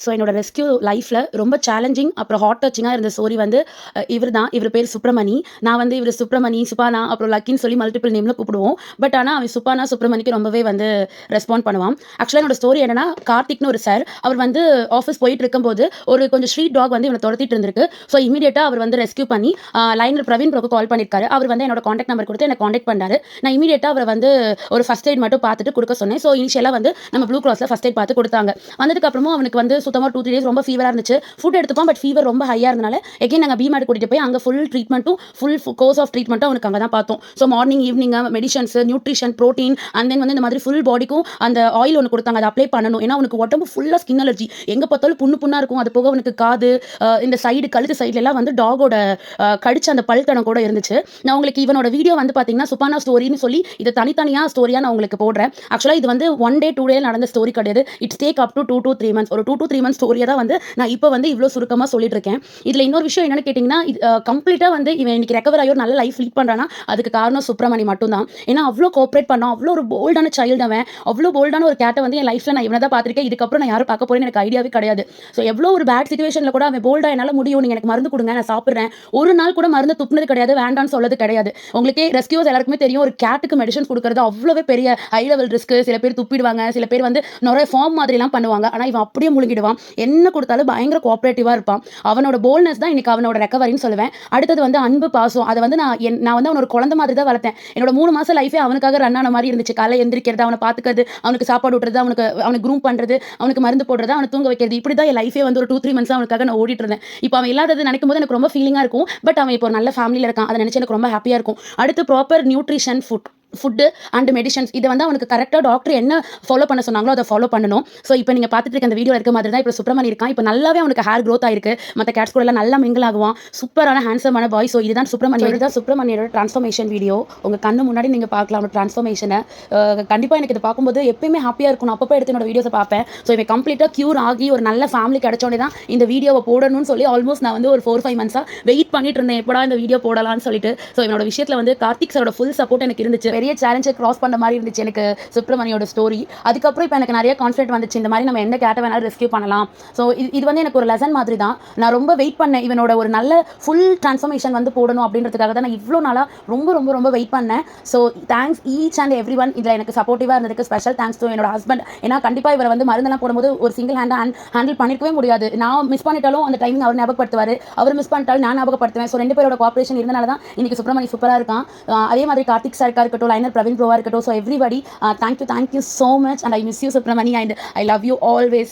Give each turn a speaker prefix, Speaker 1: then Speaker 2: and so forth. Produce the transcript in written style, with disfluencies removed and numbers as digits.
Speaker 1: So என்னோட rescue லைஃப்பில் ரொம்ப சேலஞ்சிங் அப்புறம் ஹார்ட் டச்சிங்காக இருந்த ஸ்டோரி வந்து இவர் பேர் சுப்ரமணி. நான் வந்து இவர் சுப்ரமணி, சுபானா அப்புறம் லக்கின்னு சொல்லி மல்டிபிள் நேமில் கூப்பிடுவோம். பட் ஆனால் அவன் சுபானா சுப்ரமணிக்கு ரொம்பவே வந்து ரெஸ்பாண்ட் பண்ணுவான். ஆக்சுவலாக என்னோட ஸ்டோரி என்னன்னா, கார்த்திக்னு ஒரு சார், அவர் வந்து ஆஃபீஸ் போயிட்டு இருக்கும்போது ஒரு கொஞ்சம் ஸ்ட்ரீட் டாக் வந்து இவனை துரத்திட்டு இருந்திருக்கு. ஸோ இமீடியட்டாக அவர் வந்து ரெஸ்க்யூ பண்ணி லைனில் பிரவீன் ப்ரோக்கு கால் பண்ணியிருக்காரு. அவர் வந்து என்னோட காண்டாக்ட் நம்பர் கொடுத்து என்னை காண்டாக்ட் பண்ணாரு. நான் இமீடியட்டாக அவரை வந்து ஒரு ஃபர்ஸ்ட் எய்ட் மட்டும் பார்த்துட்டு கொடுக்க சொன்னேன். ஸோ இனிஷியலாக வந்து நம்ம ப்ளூ கிராஸில் ஃபர்ஸ்ட் எய்ட் பார்த்து கொடுத்தாங்க. வந்ததுக்கப்புறமும் அவனுக்கு வந்து சுத்தமாக 2-3 டேஸ் ரொம்ப ஃபீவராக இருந்துச்சு. ஃபுட் எடுத்துப்போம், பட் ஃபீவர் ரொம்ப ஹையாக இருந்தனால எகைன் நாங்கள் பிமார்ட் கூட்டிகிட்டு போய் அங்கே ஃபுல் ட்ரீட்மெண்ட்டும் ஃபுல் கோர்ஸ் ஆஃப் ட்ரீட்மெண்ட்டும் அவனுக்கு அங்கே தான் பார்த்தோம். So morning evening medicines, nutrition, protein and then வந்து இந்த மாதிரி ஃபுல் பாடிக்கும் அந்த ஆயில் ஒன்று கொடுத்தாங்க, அதை அப்ளை பண்ணணும். ஏன்னா அவனுக்கு உடம்பு ஃபுல்லாக ஸ்கின் அலர்ஜி, எங்கே பார்த்தாலும் புண்ணாக இருக்கும். அது போக அவனுக்கு காது, இந்த சைடு கழுத்து சைட்லலாம் வந்து டாகோட கடிச்ச அந்த பல்தனம் கூட இருந்துச்சு. நான் உங்களுக்கு இவனோட வீடியோ வந்து பார்த்தீங்கன்னா சுபானா ஸ்டோரின்னு சொல்லி இதை தனித்தனியாக ஸ்டோரியாக நான் உங்களுக்கு போடுறேன். ஆக்சுவலாக இது வந்து 1 day 2 day நடந்த ஸ்டோரி கிடையாது. It's take up to 2 to 3 months. ஒரு 2 to 3 months ஸ்டோரியை தான் வந்து நான் இப்போ வந்து இவ்வளோ சுருக்கமாக சொல்லிட்டு இருக்கேன். இதில் இன்னொரு விஷயம் என்னன்னு கேட்டிங்கன்னா, கம்ப்ளீட்டாக வந்து இவன் இன்னைக்கு ரெக்கவர் ஆகி ஒரு நல்ல லைஃப் லீட் பண்ணுறான்னா அதுக்கு காரணம் சுப்ரமணி மட்டும்தான். ஏன்னா அவ்வளோ கோஆப்ரேட் பண்ணான், அவ்வளோ ஒரு போல்டான சைல்டு அவன், அவ்வளோ போல்டான ஒரு கேட்டை வந்து என் லைஃப்பில் நான் இவனை தான் பார்த்துருக்கேன். இதுக்கப்புறம் நான் யாரும் பார்க்க போறேன்னு எனக்கு ஐடியாவே கிடையாது. ஸோ எவ்வளோ ஒரு பேட் சிச்சுவேஷனில் கூட அவன் போல்டாக என்னால் முடியும், நீங்கள் எனக்கு மருந்து கொடுங்க, நான் சாப்பிட்றேன், ஒரு நாள் கூட மருந்து துப்புனது கிடையாது, வேண்டான்னு சொல்லது கிடையாது. உங்களுக்கே ரெஸ்கியூஸ் எல்லாருக்குமே தெரியும், ஒரு கேட்டுக்கு மெடிசன்ஸ் கொடுக்குறது அவ்வளோவே பெரிய ஹை லெவல் ரிஸ்க். சில பேர் துப்பிடுவாங்க, சில பேர் வந்து நிறைய ஃபார்ம் மாதிரிலாம் பண்ணுவாங்க. ஆனால் இவன் அப்படியே முழுங்கிடுவான். என்ன கொடுத்தாலும் பயங்கர கோஆப்ரேட்டிவாக இருப்பான். அவனோட போல்னஸ் தான் இன்னைக்கு அவனோட ரெக்கவரின்னு சொல்லுவேன். அடுத்தது வந்து அன்பு, பாசம். அதை வந்து நான் வந்து அவனோட குழந்தை மாதிரி தான் வளர்த்தேன். என்னோட 3 மாசம் லைஃபே அவனுக்காக ரன் ஆன மாதிரி இருந்துச்சு. காலை எந்திரிக்கிறது, அவனை பார்த்துக்கிறது, அவனுக்கு சாப்பாடு விட்டுறது, அவனுக்கு க்ரூம் பண்ணுறது, அவனுக்கு மருந்து போடுறது, அவனை தூங்க வைக்கிறது, இப்படி தான் என் லைஃபே வந்து ஒரு 2-3 months அவனுக்காக நான் ஓடிட்டு இருந்தேன். இப்போ அவன் இல்லாதது நினைக்கும் போது எனக்கு ரொம்ப ஃபீலிங்காக இருக்கும். பட் அவன் இப்போ ஒரு நல்ல ஃபேமிலியில் இருக்கான். அதை நினச்சி எனக்கு ரொம்ப ஹாப்பியாக இருக்கும். அடுத்து proper nutrition, food and medicines, இதை வந்து அவனுக்கு கரெக்டாக டாக்டர் என்ன ஃபாலோ பண்ண சொன்னாங்களோ அதை ஃபாலோ பண்ணணும். ஸோ இப்போ நீங்கள் பார்த்துட்டு இருக்க அந்த வீடியோ இருக்க மாதிரி தான் இப்போ சுப்ரமணி இருக்கான். இப்போ நல்லாவே அவனுக்கு ஹேர் க்ரோத் ஆயிருக்கு. மற்ற கேட்ஸ் கூட எல்லாம் நல்லா மிங்கிள் ஆகுவான். சூப்பரான ஹேண்ட்ஸமான பாய். ஸோ இதுதான் சுப்ரமணியோட ட்ரான்ஸ்ஃபர்மேஷன் வீடியோ. உங்கள் கண்ணு முன்னாடி நீங்கள் பார்க்கலாம் அவனோட ட்ரான்ஸ்ஃபர்மேஷனை. கண்டிப்பாக எனக்கு இதை பார்க்கும்போது எப்பயுமே ஹாப்பியாக இருக்கும். நான் அப்பப்போ எடுத்து என்னோட வீடியோஸை பார்ப்பேன். ஸோ இவன் கம்ப்ளீட்டாக க்யூர் ஆகி ஒரு நல்ல ஃபேமிலி கிடைச்சோடனே தான் இந்த வீடியோவை போடணும்னு சொல்லி ஆல்மோஸ்ட் நான் வந்து ஒரு 4-5 months வெயிட் பண்ணிட்டு இருந்தேன், எப்படா இந்த வீடியோ போடலாம்னு சொல்லிட்டு. ஸோ என்னோட விஷயத்தில் வந்து கார்த்திக் சாரோட ஃபுல் சப்போர்ட் எனக்கு இருந்துச்சு. பெரிய சேலஞ்சை கிராஸ் பண்ண மாதிரி இருந்துச்சு எனக்கு சுப்ரமணியோட ஸ்டோரி. அதுக்கப்புறம் இப்போ எனக்கு நிறைய கான்ஃபிடென்ட் வந்துச்சு, இந்த மாதிரி நம்ம எந்த கேட்டை வேணாலும் ரெஸ்க்யூ பண்ணலாம். ஸோ இது வந்து எனக்கு ஒரு லெசன் மாதிரி தான். நான் ரொம்ப வெயிட் பண்ணேன், இவனோட ஒரு நல்ல ஃபுல் ட்ரான்ஸ்ஃபர்மேஷன் வந்து போடணும் அப்படின்றதுக்காக தான் நான் இவ்வளோ நாளாக ரொம்ப ரொம்ப ரொம்ப வெயிட் பண்ணேன். So thanks each and every one. இதில் எனக்கு சப்போர்ட்டிவாக இருந்ததுக்கு ஸ்பெஷல் தேங்க்ஸ் டு என்னோட ஹஸ்பண்ட். ஏன்னா கண்டிப்பாக இவரை வந்து மருந்தெல்லாம் போடும்போது ஒரு சிங்கிள் ஹேண்டில் பண்ணிருக்கவே முடியாது. நான் மிஸ் பண்ணிட்டாலும் அந்த டைமிங் அவர் ஞாபகப்படுத்துவார், அவர் மிஸ் பண்ணிட்டாலும் நான் ஞாபகப்படுத்துவேன். ஸோ 2 பேரோட கோஆப்ரேஷன் இருந்தனால தான் இன்னைக்கு சுப்ரமணி சூப்பராக இருக்கான். அதே மாதிரி கார்த்திக் சாருக்கா இருக்கட்டும், லைனர் பிரவீன் ப்ரோவா இருக்கட்டும். So everybody, thank you so much, and I miss you Supramani, and I love you always.